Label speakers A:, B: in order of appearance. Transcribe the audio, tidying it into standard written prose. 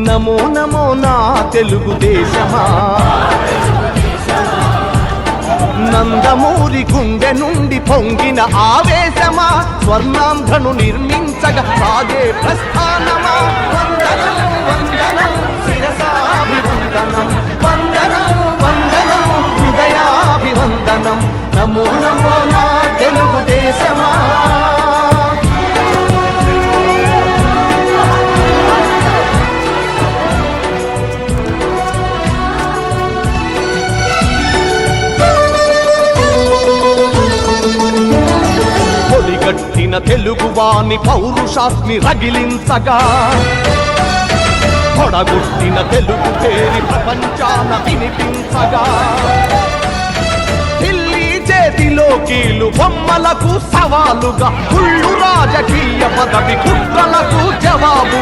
A: నమో నమో నా తెలుగుదేశమా, నందమూరి గుండె నుండి పొంగిన ఆవేశమా, స్వర్ణాంధ్రను నిర్మించగా సాగే ప్రస్థానమా. వందనం వందనం శిరసాభివందనం, వందనం వందనం హృదయాభివందనం. నమో నమో నా తెలుగుదేశమా. పొలిగట్టిన తెలుగువాని పౌరుషాస్మి రగిలించగా, పొడగొట్టిన తెలుగు పేరి ప్రపంచాన వినిపించగా, ఢిల్లీ చేతిలో కీలు బొమ్మలకు సవాలుగా, కుళ్ళు రాజకీయ పదవి కుట్రలకు జవాబు